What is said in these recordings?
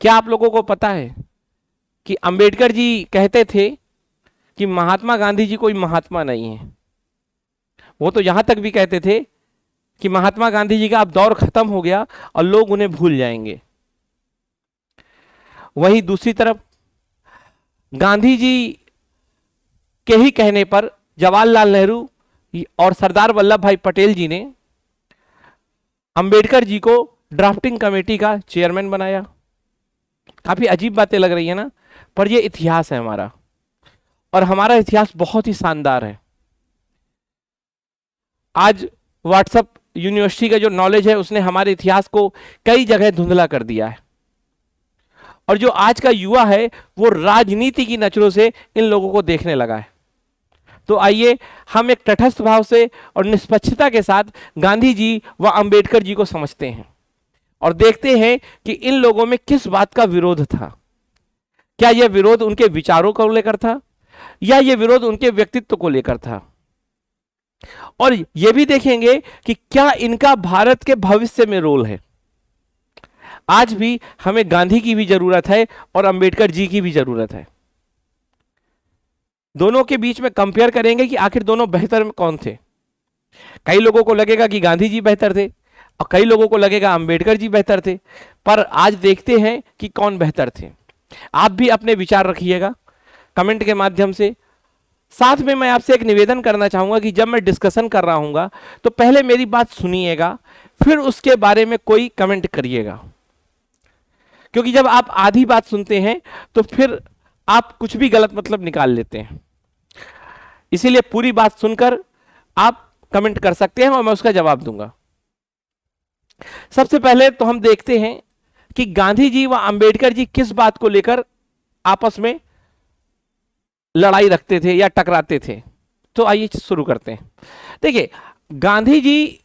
क्या आप लोगों को पता है कि अंबेडकर जी कहते थे कि महात्मा गांधी जी कोई महात्मा नहीं है। वो तो यहां तक भी कहते थे कि महात्मा गांधी जी का अब दौर खत्म हो गया और लोग उन्हें भूल जाएंगे। वहीं दूसरी तरफ गांधी जी के ही कहने पर जवाहरलाल नेहरू और सरदार वल्लभ भाई पटेल जी ने अंबेडकर जी को ड्राफ्टिंग कमेटी का चेयरमैन बनाया। काफी अजीब बातें लग रही है ना, पर यह इतिहास है हमारा, और हमारा इतिहास बहुत ही शानदार है। आज व्हाट्सएप यूनिवर्सिटी का जो नॉलेज है उसने हमारे इतिहास को कई जगह धुंधला कर दिया है, और जो आज का युवा है वो राजनीति की नजरों से इन लोगों को देखने लगा है। तो आइए हम एक तटस्थ भाव से और निष्पक्षता के साथ गांधी जी व अंबेडकर जी को समझते हैं और देखते हैं कि इन लोगों में किस बात का विरोध था। क्या यह विरोध उनके विचारों को लेकर था या यह विरोध उनके व्यक्तित्व को लेकर था, और यह भी देखेंगे कि क्या इनका भारत के भविष्य में रोल है। आज भी हमें गांधी की भी जरूरत है और अंबेडकर जी की भी जरूरत है। दोनों के बीच में कंपेयर करेंगे कि आखिर दोनों बेहतर में कौन थे। कई लोगों को लगेगा कि गांधी जी बेहतर थे और कई लोगों को लगेगा अंबेडकर जी बेहतर थे, पर आज देखते हैं कि कौन बेहतर थे। आप भी अपने विचार रखिएगा कमेंट के माध्यम से। साथ में मैं आपसे एक निवेदन करना चाहूंगा कि जब मैं डिस्कशन कर रहा हूंगा तो पहले मेरी बात सुनिएगा, फिर उसके बारे में कोई कमेंट करिएगा, क्योंकि जब आप आधी बात सुनते हैं तो फिर आप कुछ भी गलत मतलब निकाल लेते हैं। इसीलिए पूरी बात सुनकर आप कमेंट कर सकते हैं और मैं उसका जवाब दूंगा। सबसे पहले तो हम देखते हैं कि गांधी जी व अंबेडकर जी किस बात को लेकर आपस में लड़ाई रखते थे या टकराते थे। तो आइए शुरू करते हैं। देखिए, गांधी जी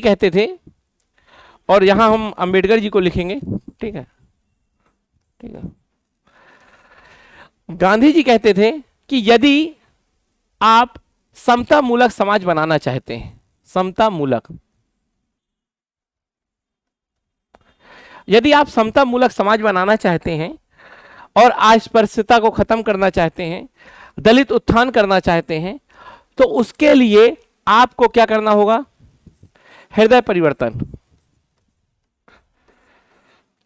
कहते थे, और यहां हम अंबेडकर जी को लिखेंगे, ठीक है, ठीक है। गांधी जी कहते थे कि यदि आप समता मूलक समाज बनाना चाहते हैं, समता मूलक, यदि आप समता मूलक समाज बनाना चाहते हैं और अस्पृश्यता को खत्म करना चाहते हैं, दलित उत्थान करना चाहते हैं, तो उसके लिए आपको क्या करना होगा? हृदय परिवर्तन।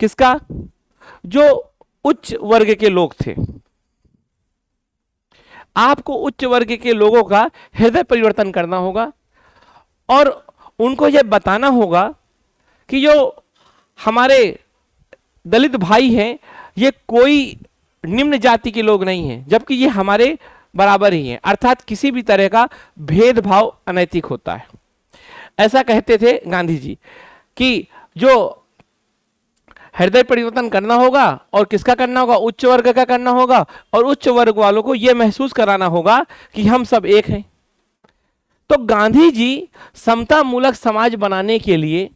किसका? जो उच्च वर्ग के लोग थे। आपको उच्च वर्ग के लोगों का हृदय परिवर्तन करना होगा और उनको यह बताना होगा कि जो हमारे दलित भाई हैं ये कोई निम्न जाति के लोग नहीं हैं, जबकि ये हमारे बराबर ही हैं। अर्थात किसी भी तरह का भेदभाव अनैतिक होता है। ऐसा कहते थे गांधी जी कि जो हृदय परिवर्तन करना होगा, और किसका करना होगा? उच्च वर्ग का करना होगा, और उच्च वर्ग वालों को यह महसूस कराना होगा कि हम सब एक हैं। तो गांधी जी समता मूलक समाज बनाने के लिए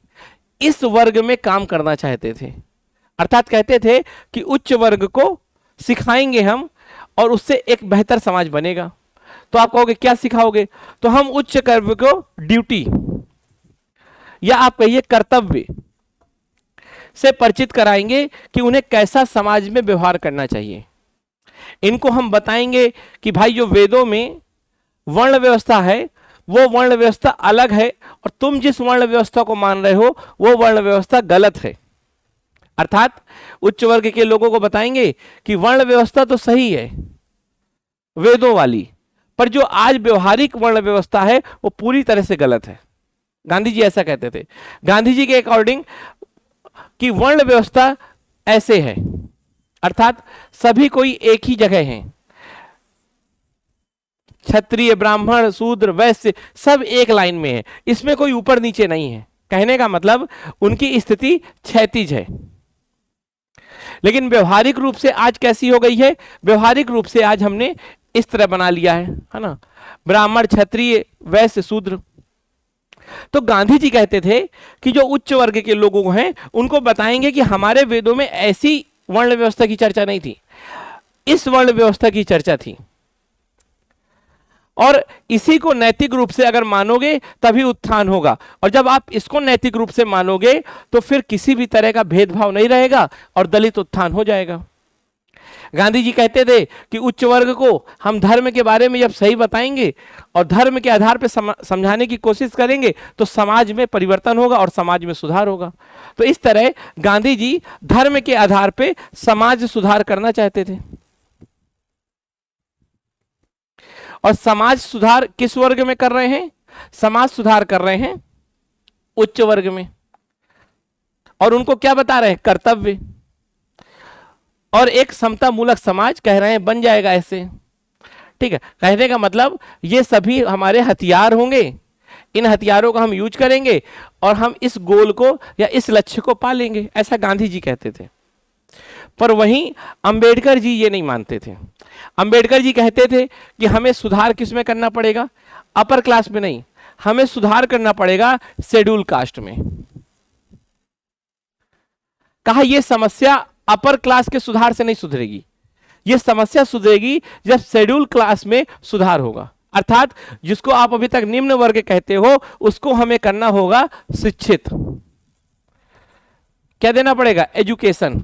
इस वर्ग में काम करना चाहते थे। अर्थात कहते थे कि उच्च वर्ग को सिखाएंगे हम और उससे एक बेहतर समाज बनेगा। तो आप कहोगे क्या सिखाओगे? तो हम उच्च वर्ग को ड्यूटी या आप कहिए कर्तव्य से परिचित कराएंगे कि उन्हें कैसा समाज में व्यवहार करना चाहिए। इनको हम बताएंगे कि भाई जो वेदों में वर्ण व्यवस्था है वो वर्ण व्यवस्था अलग है, और तुम जिस वर्ण व्यवस्था को मान रहे हो वो वर्ण व्यवस्था गलत है। अर्थात उच्च वर्ग के लोगों को बताएंगे कि वर्ण व्यवस्था तो सही है वेदों वाली, पर जो आज व्यवहारिक वर्ण व्यवस्था है वो पूरी तरह से गलत है। गांधी जी ऐसा कहते थे। गांधी जी के अकॉर्डिंग कि वर्ण व्यवस्था ऐसे है, अर्थात सभी कोई एक ही जगह हैं, क्षत्रिय ब्राह्मण शूद्र वैश्य सब एक लाइन में है, इसमें कोई ऊपर नीचे नहीं है। कहने का मतलब उनकी स्थिति क्षैतिज है। लेकिन व्यवहारिक रूप से आज कैसी हो गई है? व्यवहारिक रूप से आज हमने इस तरह बना लिया है ना, ब्राह्मण क्षत्रिय वैश्य शूद्र। तो गांधी जी कहते थे कि जो उच्च वर्ग के लोगों हैं उनको बताएंगे कि हमारे वेदों में ऐसी वर्ण व्यवस्था की चर्चा नहीं थी, इस वर्ण व्यवस्था की चर्चा थी। और इसी को नैतिक रूप से अगर मानोगे तभी उत्थान होगा, और जब आप इसको नैतिक रूप से मानोगे तो फिर किसी भी तरह का भेदभाव नहीं रहेगा और दलित उत्थान हो जाएगा। गांधी जी कहते थे कि उच्च वर्ग को हम धर्म के बारे में जब सही बताएंगे और धर्म के आधार पर समझाने की कोशिश करेंगे तो समाज में परिवर्तन होगा और समाज में सुधार होगा। तो इस तरह गांधी जी धर्म के आधार पर समाज सुधार करना चाहते थे। और समाज सुधार किस वर्ग में कर रहे हैं? समाज सुधार कर रहे हैं उच्च वर्ग में। और उनको क्या बता रहे हैं? कर्तव्य। और एक समता मूलक समाज कह रहे हैं बन जाएगा ऐसे। ठीक है, कहने का मतलब ये सभी हमारे हथियार होंगे, इन हथियारों का हम यूज करेंगे और हम इस गोल को या इस लक्ष्य को पा लेंगे, ऐसा गांधी जी कहते थे। पर वहीं अंबेडकर जी ये नहीं मानते थे। अंबेडकर जी कहते थे कि हमें सुधार किस में करना पड़ेगा? अपर क्लास में नहीं, हमें सुधार करना पड़ेगा शेड्यूल कास्ट में। कहा यह समस्या अपर क्लास के सुधार से नहीं सुधरेगी, यह समस्या सुधरेगी जब शेड्यूल क्लास में सुधार होगा। अर्थात जिसको आप अभी तक निम्न वर्ग कहते हो उसको हमें करना होगा शिक्षित। क्या देना पड़ेगा? एजुकेशन।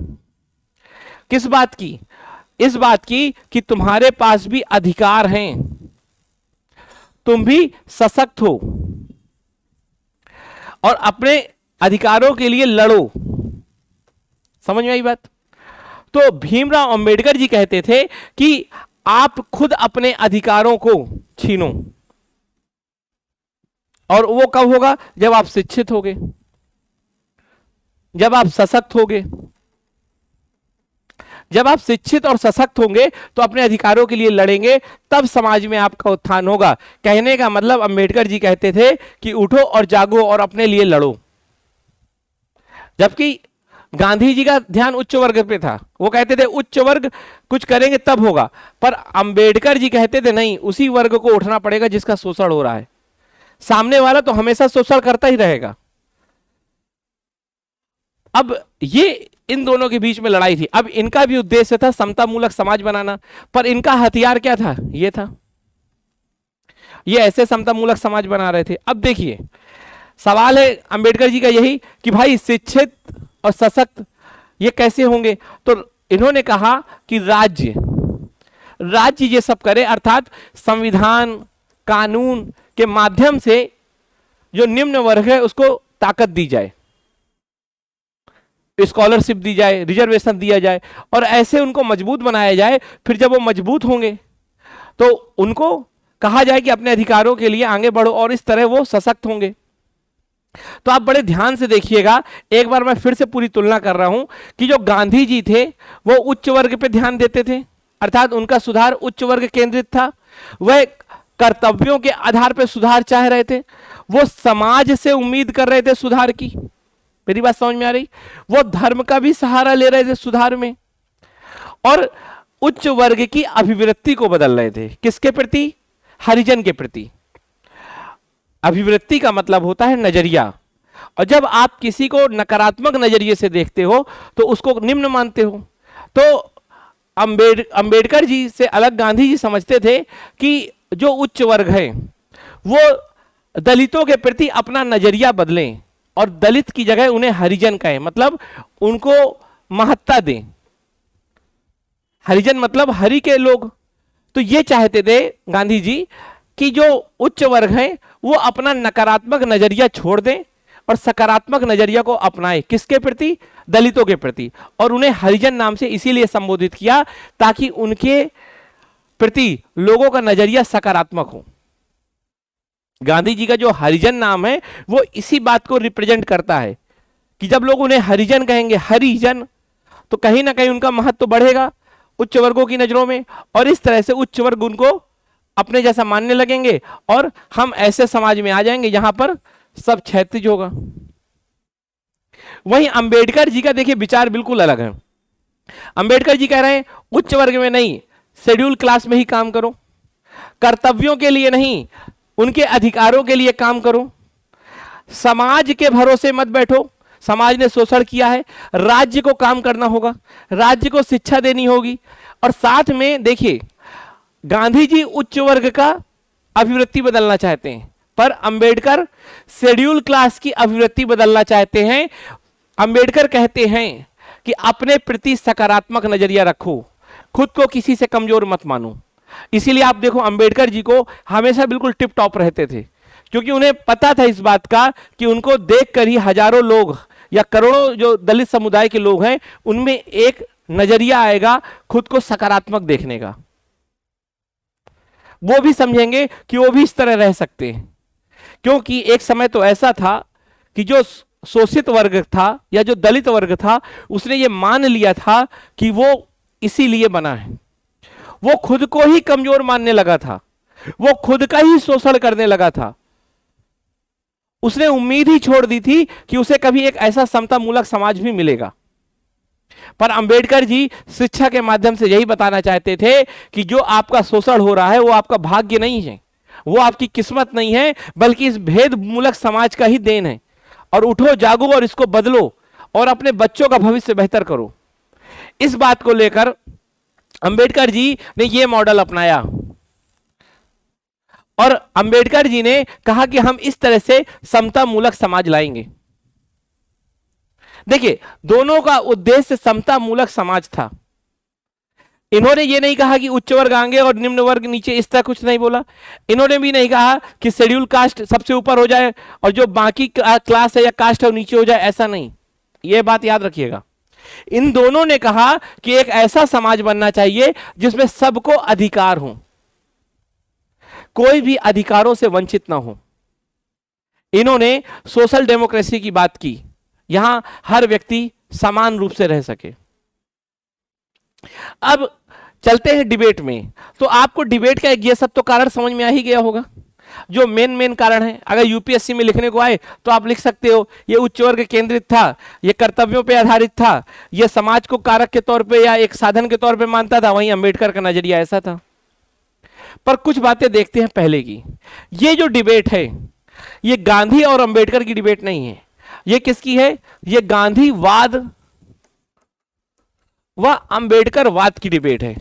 किस बात की? इस बात की कि तुम्हारे पास भी अधिकार हैं, तुम भी सशक्त हो और अपने अधिकारों के लिए लड़ो। समझ में आई बात? तो भीमराव अंबेडकर जी कहते थे कि आप खुद अपने अधिकारों को छीनो, और वो कब होगा? जब आप शिक्षित होगे, जब आप सशक्त होगे। जब आप शिक्षित और सशक्त होंगे तो अपने अधिकारों के लिए लड़ेंगे, तब समाज में आपका उत्थान होगा। कहने का मतलब अंबेडकर जी कहते थे कि उठो और जागो और अपने लिए लड़ो। जबकि गांधी जी का ध्यान उच्च वर्ग पे था, वो कहते थे उच्च वर्ग कुछ करेंगे तब होगा। पर अंबेडकर जी कहते थे नहीं, उसी वर्ग को उठना पड़ेगा जिसका शोषण हो रहा है। सामने वाला तो हमेशा शोषण करता ही रहेगा। अब ये इन दोनों के बीच में लड़ाई थी। अब इनका भी उद्देश्य था समता मूलक समाज बनाना, पर इनका हथियार क्या था? ये था, ये ऐसे समता मूलक समाज बना रहे थे। अब देखिए सवाल है अंबेडकर जी का यही कि भाई शिक्षित और सशक्त ये कैसे होंगे? तो इन्होंने कहा कि राज्य ये सब करे, अर्थात संविधान कानून के माध्यम से जो निम्न वर्ग है उसको ताकत दी जाए, स्कॉलरशिप दी जाए, रिजर्वेशन दिया जाए और ऐसे उनको मजबूत बनाया जाए। फिर जब वो मजबूत होंगे तो उनको कहा जाए कि अपने अधिकारों के लिए आगे बढ़ो, और इस तरह वो सशक्त होंगे। तो आप बड़े ध्यान से देखिएगा, एक बार मैं फिर से पूरी तुलना कर रहा हूं कि जो गांधी जी थे वो उच्च वर्ग पे ध्यान देते थे, अर्थात उनका सुधार उच्च वर्ग केंद्रित था। वह कर्तव्यों के आधार पर सुधार चाह रहे थे, वो समाज से उम्मीद कर रहे थे सुधार की। मेरी बात समझ में आ रही? वो धर्म का भी सहारा ले रहे थे सुधार में, और उच्च वर्ग की अभिवृत्ति को बदल रहे थे। किसके प्रति? हरिजन के प्रति। अभिवृत्ति का मतलब होता है नजरिया, और जब आप किसी को नकारात्मक नजरिए से देखते हो तो उसको निम्न मानते हो। तो अंबेडकर जी से अलग गांधी जी समझते थे कि जो उच्च वर्ग है वो दलितों के प्रति अपना नजरिया बदलें और दलित की जगह उन्हें हरिजन कहें, मतलब उनको महत्ता दें। हरिजन मतलब हरि के लोग। तो ये चाहते थे गांधी जी कि जो उच्च वर्ग हैं वो अपना नकारात्मक नजरिया छोड़ दें और सकारात्मक नजरिया को अपनाएं। किसके प्रति? दलितों के प्रति। और उन्हें हरिजन नाम से इसीलिए संबोधित किया ताकि उनके प्रति लोगों का नजरिया सकारात्मक हो। गांधी जी का जो हरिजन नाम है वो इसी बात को रिप्रेजेंट करता है कि जब लोग उन्हें हरिजन कहेंगे, हरिजन, तो कहीं ना कहीं उनका महत्व बढ़ेगा उच्च वर्गों की नजरों में, और इस तरह से उच्च वर्ग उनको अपने जैसा मानने लगेंगे और हम ऐसे समाज में आ जाएंगे जहां पर सब क्षैतिज होगा। वहीं अंबेडकर जी का देखिए विचार बिल्कुल अलग है। अंबेडकर जी कह रहे हैं उच्च वर्ग में नहीं, शेड्यूल क्लास में ही काम करो, कर्तव्यों के लिए नहीं उनके अधिकारों के लिए काम करो, समाज के भरोसे मत बैठो, समाज ने शोषण किया है, राज्य को काम करना होगा, राज्य को शिक्षा देनी होगी। और साथ में देखिए गांधी जी उच्च वर्ग का अभिवृत्ति बदलना चाहते हैं, पर अंबेडकर शेड्यूल क्लास की अभिवृत्ति बदलना चाहते हैं। अंबेडकर कहते हैं कि अपने प्रति सकारात्मक नजरिया रखो, खुद को किसी से कमजोर मत मानो। इसीलिए आप देखो अंबेडकर जी को हमेशा बिल्कुल टिप टॉप रहते थे, क्योंकि उन्हें पता था इस बात का कि उनको देखकर ही हजारों लोग या करोड़ों जो दलित समुदाय के लोग हैं उनमें एक नजरिया आएगा खुद को सकारात्मक देखने का। वो भी समझेंगे कि वो भी इस तरह रह सकते हैं, क्योंकि एक समय तो ऐसा था कि जो शोषित वर्ग था या जो दलित वर्ग था उसने ये मान लिया था कि वो इसीलिए बना है। वो खुद को ही कमजोर मानने लगा था, वो खुद का ही शोषण करने लगा था। उसने उम्मीद ही छोड़ दी थी कि उसे कभी एक ऐसा समतामूलक समाज भी मिलेगा। पर अंबेडकर जी शिक्षा के माध्यम से यही बताना चाहते थे कि जो आपका शोषण हो रहा है वो आपका भाग्य नहीं है, वो आपकी किस्मत नहीं है, बल्कि इस भेद मूलक समाज का ही देन है। और उठो जागो और इसको बदलो और अपने बच्चों का भविष्य बेहतर करो। इस बात को लेकर अंबेडकर जी ने यह मॉडल अपनाया और अंबेडकर जी ने कहा कि हम इस तरह से समता मूलक समाज लाएंगे। देखिए, दोनों का उद्देश्य समता मूलक समाज था। इन्होंने ये नहीं कहा कि उच्च वर्ग आगे और निम्न वर्ग नीचे, इस तरह कुछ नहीं बोला। इन्होंने भी नहीं कहा कि शेड्यूल कास्ट सबसे ऊपर हो जाए और जो बाकी क्लास है या कास्ट है वो नीचे हो जाए, ऐसा नहीं। यह बात याद रखिएगा। इन दोनों ने कहा कि एक ऐसा समाज बनना चाहिए जिसमें सबको अधिकार हो, कोई भी अधिकारों से वंचित ना हो। इन्होंने सोशल डेमोक्रेसी की बात की, यहां हर व्यक्ति समान रूप से रह सके। अब चलते हैं डिबेट में। तो आपको डिबेट का ये सब तो कारण समझ में आ ही गया होगा, जो मेन कारण है। अगर यूपीएससी में लिखने को आए तो आप लिख सकते हो ये उच्च वर्ग केंद्रित था, ये कर्तव्यों पे आधारित था, ये समाज को कारक के तौर पे या एक साधन के तौर पे मानता था। वहीं अंबेडकर का नजरिया ऐसा था। पर कुछ बातें देखते हैं पहले की। ये जो डिबेट है ये गांधी और अंबेडकर की डिबेट नहीं है। ये किसकी है? ये गांधीवाद व अंबेडकरवाद की डिबेट है।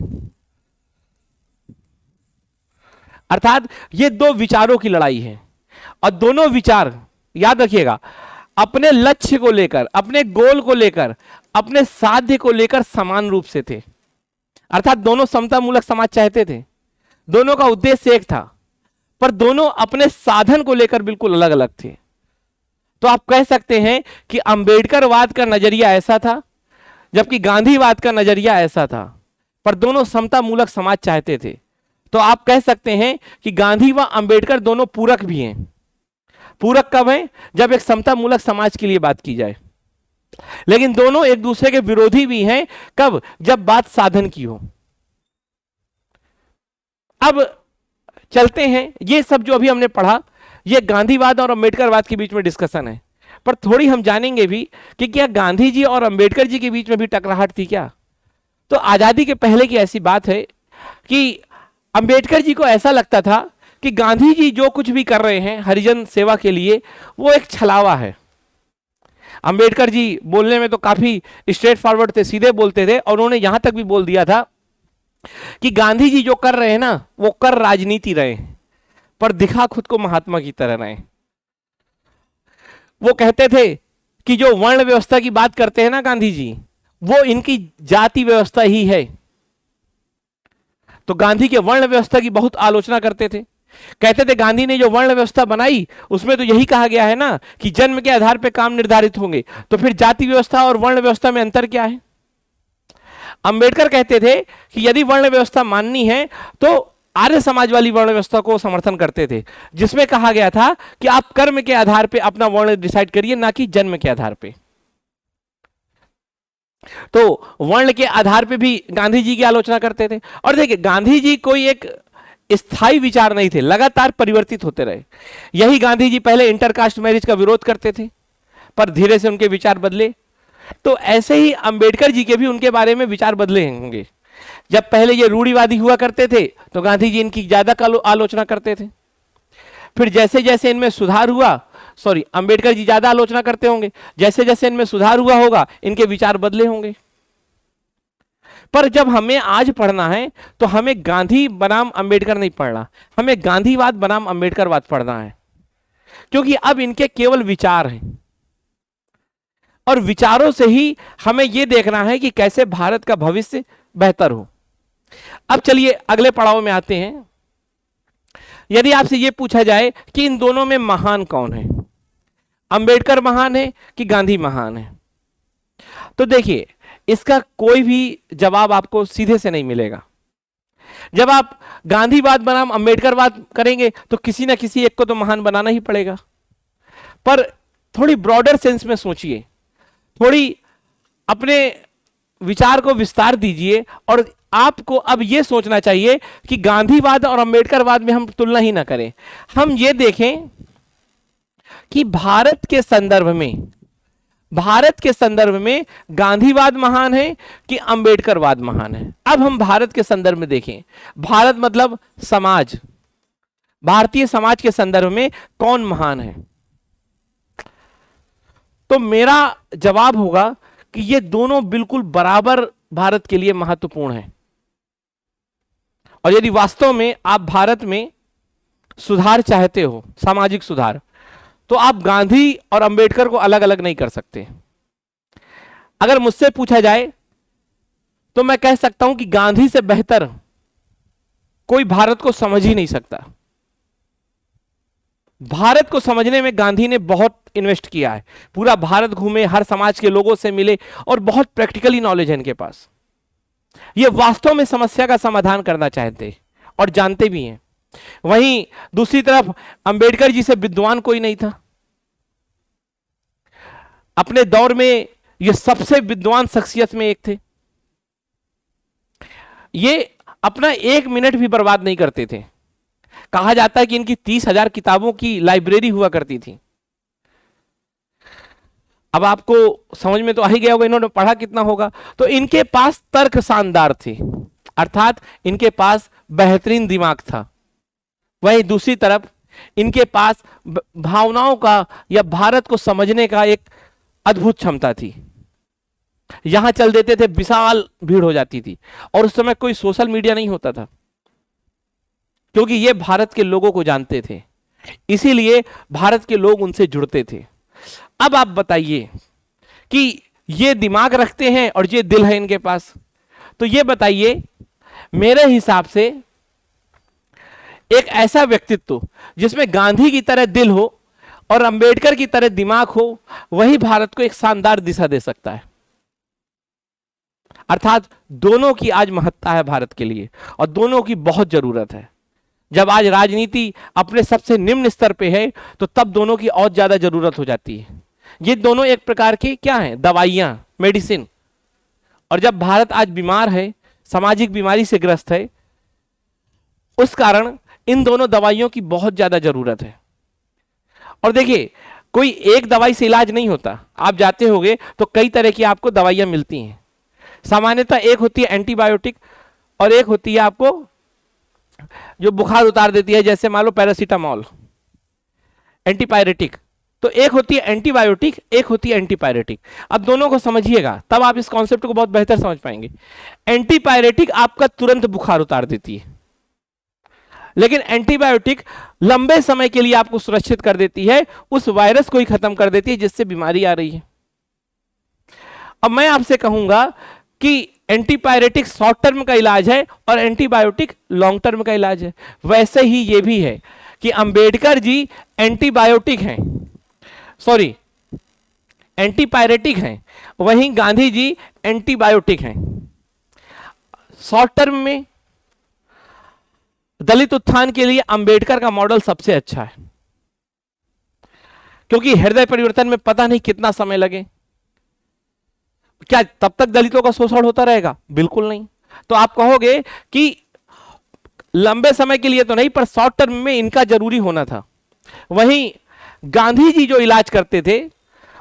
अर्थात ये दो विचारों की लड़ाई है और दोनों विचार, याद रखिएगा, अपने लक्ष्य को लेकर, अपने गोल को लेकर, अपने साध्य को लेकर समान रूप से थे। अर्थात दोनों समतामूलक समाज चाहते थे, दोनों का उद्देश्य एक था, पर दोनों अपने साधन को लेकर बिल्कुल अलग अलग थे। तो आप कह सकते हैं कि अंबेडकरवाद का नजरिया ऐसा था जबकि गांधीवाद का नजरिया ऐसा था, पर दोनों समतामूलक समाज चाहते थे। तो आप कह सकते हैं कि गांधी व अंबेडकर दोनों पूरक भी हैं। पूरक कब हैं? जब एक समतामूलक समाज के लिए बात की जाए। लेकिन दोनों एक दूसरे के विरोधी भी हैं। कब? जब बात साधन की हो। अब चलते हैं, ये सब जो अभी हमने पढ़ा ये गांधीवाद और अंबेडकरवाद के बीच में डिस्कशन है, पर थोड़ी हम जानेंगे भी कि क्या गांधी जी और अंबेडकर जी के बीच में भी टकराहट थी क्या। तो आजादी के पहले की ऐसी बात है कि अंबेडकर जी को ऐसा लगता था कि गांधी जी जो कुछ भी कर रहे हैं हरिजन सेवा के लिए वो एक छलावा है। अंबेडकर जी बोलने में तो काफी स्ट्रेट फॉरवर्ड थे, सीधे बोलते थे, और उन्होंने यहां तक भी बोल दिया था कि गांधी जी जो कर रहे हैं ना वो कर राजनीति रहे पर दिखा खुद को महात्मा की तरह रहे। वो कहते थे कि जो वर्ण व्यवस्था की बात करते हैं ना गांधी जी, वो इनकी जाति व्यवस्था ही है। तो गांधी के वर्ण व्यवस्था की बहुत आलोचना करते थे। कहते थे गांधी ने जो वर्ण व्यवस्था बनाई उसमें तो यही कहा गया है ना कि जन्म के आधार पर काम निर्धारित होंगे, तो फिर जाति व्यवस्था और वर्ण व्यवस्था में अंतर क्या है। अंबेडकर कहते थे कि यदि वर्ण व्यवस्था माननी है तो आर्य समाज वाली वर्ण व्यवस्था को समर्थन करते थे, जिसमें कहा गया था कि आप कर्म के आधार पर अपना वर्ण डिसाइड करिए, ना कि जन्म के आधार पर। तो वर्ण के आधार पे भी गांधी जी की आलोचना करते थे। और देखिए, गांधी जी कोई एक स्थायी विचार नहीं थे, लगातार परिवर्तित होते रहे। यही गांधी जी पहले इंटरकास्ट मैरिज का विरोध करते थे, पर धीरे से उनके विचार बदले। तो ऐसे ही अंबेडकर जी के भी उनके बारे में विचार बदले होंगे। जब पहले ये रूढ़िवादी हुआ करते थे तो गांधी जी इनकी ज्यादा आलोचना करते थे। फिर जैसे जैसे इनमें सुधार हुआ, अंबेडकर जी ज्यादा आलोचना करते होंगे, जैसे जैसे इनमें सुधार हुआ होगा इनके विचार बदले होंगे। पर जब हमें आज पढ़ना है तो हमें गांधी बनाम अंबेडकर नहीं पढ़ना, हमें गांधीवाद बनाम अंबेडकरवाद पढ़ना है, क्योंकि अब इनके केवल विचार हैं और विचारों से ही हमें यह देखना है कि कैसे भारत का भविष्य बेहतर हो। अब चलिए अगले पड़ाव में आते हैं। यदि आपसे यह पूछा जाए कि इन दोनों में महान कौन है, अंबेडकर महान है कि गांधी महान है, तो देखिए इसका कोई भी जवाब आपको सीधे से नहीं मिलेगा। जब आप गांधीवाद बनाम अंबेडकरवाद करेंगे तो किसी ना किसी एक को तो महान बनाना ही पड़ेगा। पर थोड़ी ब्रॉडर सेंस में सोचिए, थोड़ी अपने विचार को विस्तार दीजिए और आपको अब यह सोचना चाहिए कि गांधीवाद और अंबेडकरवाद में हम तुलना ही ना करें। हम यह देखें कि भारत के संदर्भ में गांधीवाद महान है कि अंबेडकरवाद महान है। अब हम भारत के संदर्भ में देखें, भारत मतलब समाज, भारतीय समाज के संदर्भ में कौन महान है, तो मेरा जवाब होगा कि ये दोनों बिल्कुल बराबर भारत के लिए महत्वपूर्ण है। और यदि वास्तव में आप भारत में सुधार चाहते हो, सामाजिक सुधार, तो आप गांधी और अंबेडकर को अलग अलग नहीं कर सकते। अगर मुझसे पूछा जाए तो मैं कह सकता हूं कि गांधी से बेहतर कोई भारत को समझ ही नहीं सकता। भारत को समझने में गांधी ने बहुत इन्वेस्ट किया है, पूरा भारत घूमे, हर समाज के लोगों से मिले और बहुत प्रैक्टिकली नॉलेज है इनके पास। ये वास्तव में समस्या का समाधान करना चाहते और जानते भी हैं। वहीं दूसरी तरफ अंबेडकर जी से विद्वान कोई नहीं था। अपने दौर में ये सबसे विद्वान शख्सियत में एक थे। ये अपना एक मिनट भी बर्बाद नहीं करते थे। कहा जाता है कि इनकी 30,000 किताबों की लाइब्रेरी हुआ करती थी। अब आपको समझ में तो आ ही गया होगा इन्होंने पढ़ा कितना होगा। तो इनके पास तर्क शानदार थे, अर्थात इनके पास बेहतरीन दिमाग था। वहीं दूसरी तरफ इनके पास भावनाओं का या भारत को समझने का एक अद्भुत क्षमता थी। यहां चल देते थे, विशाल भीड़ हो जाती थी। और उस समय कोई सोशल मीडिया नहीं होता था, क्योंकि ये भारत के लोगों को जानते थे, इसीलिए भारत के लोग उनसे जुड़ते थे। अब आप बताइए कि ये दिमाग रखते हैं और ये दिल है इनके पास, तो ये बताइए मेरे हिसाब से एक ऐसा व्यक्तित्व जिसमें गांधी की तरह दिल हो और अंबेडकर की तरह दिमाग हो, वही भारत को एक शानदार दिशा दे सकता है। अर्थात दोनों की आज महत्ता है भारत के लिए और दोनों की बहुत जरूरत है। जब आज राजनीति अपने सबसे निम्न स्तर पे है तो तब दोनों की और ज्यादा जरूरत हो जाती है। ये दोनों एक प्रकार की क्या हैं, दवाइयां, मेडिसिन। और जब भारत आज बीमार है, सामाजिक बीमारी से ग्रस्त है, उस कारण इन दोनों दवाइयों की बहुत ज्यादा जरूरत है। और देखिए कोई एक दवाई से इलाज नहीं होता। आप जाते होंगे तो कई तरह की आपको दवाइयां मिलती हैं। सामान्यतः एक होती है एंटीबायोटिक और एक होती है आपको जो बुखार उतार देती है, जैसे मान लो पैरासीटामोल, एंटीपायरेटिक। तो एक होती है एंटीबायोटिक, एक होती है एंटीपायरेटिक। अब दोनों को समझिएगा तब आप इस कॉन्सेप्ट को बहुत बेहतर समझ पाएंगे। एंटीपायरेटिक आपका तुरंत बुखार उतार देती है, लेकिन एंटीबायोटिक लंबे समय के लिए आपको सुरक्षित कर देती है, उस वायरस को ही खत्म कर देती है जिससे बीमारी आ रही है। अब मैं आपसे कहूंगा कि एंटीपायरेटिक शॉर्ट टर्म का इलाज है और एंटीबायोटिक लॉन्ग टर्म का इलाज है। वैसे ही ये भी है कि अंबेडकर जी एंटीबायोटिक हैं, सॉरी एंटीपायरेटिक हैं, वहीं गांधी जी एंटीबायोटिक हैं। शॉर्ट टर्म में दलित उत्थान के लिए अंबेडकर का मॉडल सबसे अच्छा है, क्योंकि हृदय परिवर्तन में पता नहीं कितना समय लगे। क्या तब तक दलितों का शोषण होता रहेगा? बिल्कुल नहीं। तो आप कहोगे कि लंबे समय के लिए तो नहीं, पर शॉर्ट टर्म में इनका जरूरी होना था। वहीं गांधी जी जो इलाज करते थे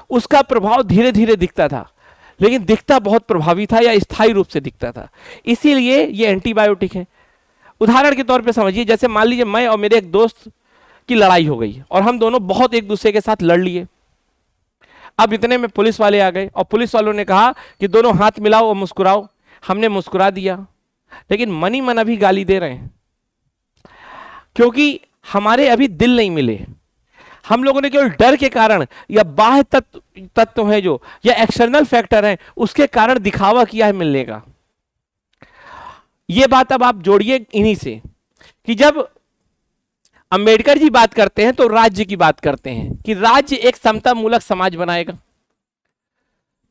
उसका प्रभाव धीरे धीरे दिखता था, लेकिन दिखता बहुत प्रभावी था या स्थायी रूप से दिखता था, इसीलिए ये एंटीबायोटिक है। उदाहरण के तौर पे समझिए, जैसे मान लीजिए मैं और मेरे एक दोस्त की लड़ाई हो गई और हम दोनों बहुत एक दूसरे के साथ लड़ लिए। अब इतने में पुलिस वाले आ गए और पुलिस वालों ने कहा कि दोनों हाथ मिलाओ और मुस्कुराओ। हमने मुस्कुरा दिया, लेकिन मनी मन अभी गाली दे रहे हैं, क्योंकि हमारे अभी दिल नहीं मिले। हम लोगों ने केवल डर के कारण या बाह्य तत्व है जो, या एक्सटर्नल फैक्टर है उसके कारण दिखावा किया है मिलने का। यह बात अब आप जोड़िए इन्हीं से कि जब अंबेडकर जी बात करते हैं तो राज्य की बात करते हैं कि राज्य एक समता मूलक समाज बनाएगा।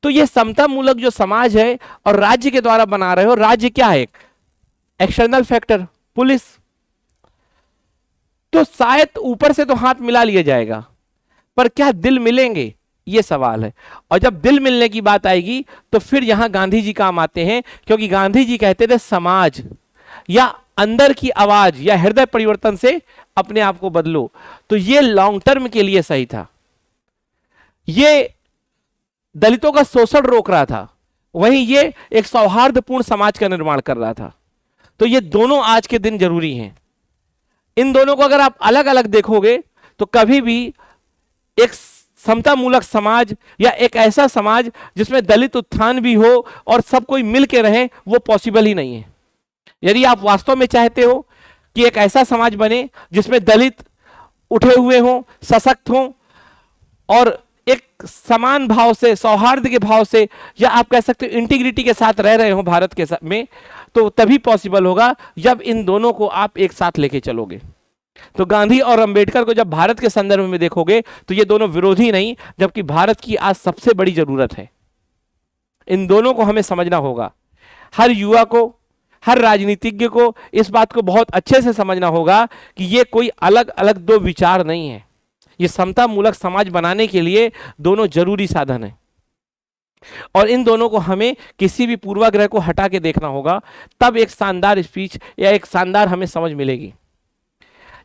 तो यह समता मूलक जो समाज है और राज्य के द्वारा बना रहे हो, राज्य क्या है? एक एक्सटर्नल फैक्टर, पुलिस। तो शायद ऊपर से तो हाथ मिला लिया जाएगा, पर क्या दिल मिलेंगे, यह सवाल है। और जब दिल मिलने की बात आएगी तो फिर यहां गांधी जी काम आते हैं, क्योंकि गांधी जी कहते थे समाज या अंदर की आवाज या हृदय परिवर्तन से अपने आप को बदलो। तो यह लॉन्ग टर्म के लिए सही था, यह दलितों का शोषण रोक रहा था, वहीं यह एक सौहार्दपूर्ण समाज का निर्माण कर रहा था। तो ये दोनों आज के दिन जरूरी हैं। इन दोनों को अगर आप अलग अलग देखोगे तो कभी भी एक समता मूलक समाज या एक ऐसा समाज जिसमें दलित उत्थान भी हो और सब कोई मिल के रहे, वो पॉसिबल ही नहीं है। यदि आप वास्तव में चाहते हो कि एक ऐसा समाज बने जिसमें दलित उठे हुए हों, सशक्त हों और एक समान भाव से, सौहार्द के भाव से, या आप कह सकते हो इंटीग्रिटी के साथ रह रहे हो भारत के में, तो तभी पॉसिबल होगा जब इन दोनों को आप एक साथ लेके चलोगे। तो गांधी और अंबेडकर को जब भारत के संदर्भ में देखोगे तो ये दोनों विरोधी नहीं, जबकि भारत की आज सबसे बड़ी जरूरत है। इन दोनों को हमें समझना होगा। हर युवा को, हर राजनीतिज्ञ को इस बात को बहुत अच्छे से समझना होगा कि ये कोई अलग अलग दो विचार नहीं है, ये समता मूलक समाज बनाने के लिए दोनों जरूरी साधन है। और इन दोनों को हमें किसी भी पूर्वाग्रह को हटा के देखना होगा, तब एक शानदार स्पीच या एक शानदार हमें समझ मिलेगी।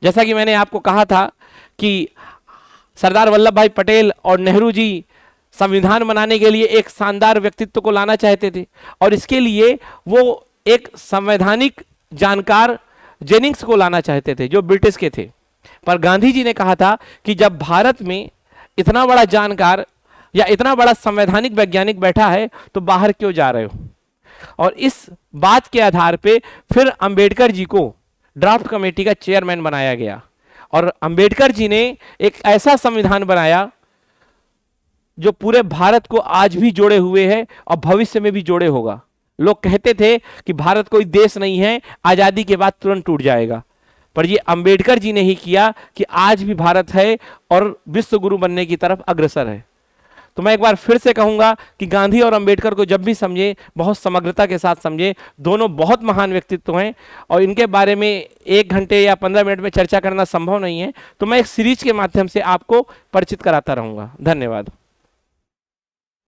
जैसा कि मैंने आपको कहा था कि सरदार वल्लभ भाई पटेल और नेहरू जी संविधान बनाने के लिए एक शानदार व्यक्तित्व को लाना चाहते थे, और इसके लिए वो एक संवैधानिक जानकार जेनिंग्स को लाना चाहते थे जो ब्रिटिश के थे। पर गांधी जी ने कहा था कि जब भारत में इतना बड़ा जानकार या इतना बड़ा संवैधानिक वैज्ञानिक बैठा है तो बाहर क्यों जा रहे हो। और इस बात के आधार पे फिर अंबेडकर जी को ड्राफ्ट कमेटी का चेयरमैन बनाया गया, और अंबेडकर जी ने एक ऐसा संविधान बनाया जो पूरे भारत को आज भी जोड़े हुए है और भविष्य में भी जोड़े होगा। लोग कहते थे कि भारत कोई देश नहीं है, आजादी के बाद तुरंत टूट जाएगा, पर ये अंबेडकर जी ने ही किया कि आज भी भारत है और विश्व गुरु बनने की तरफ अग्रसर है। तो मैं एक बार फिर से कहूंगा कि गांधी और अंबेडकर को जब भी समझे, बहुत समग्रता के साथ समझे। दोनों बहुत महान व्यक्तित्व हैं और इनके बारे में 1 घंटे या 15 मिनट में चर्चा करना संभव नहीं है, तो मैं एक सीरीज के माध्यम से आपको परिचित कराता रहूंगा। धन्यवाद।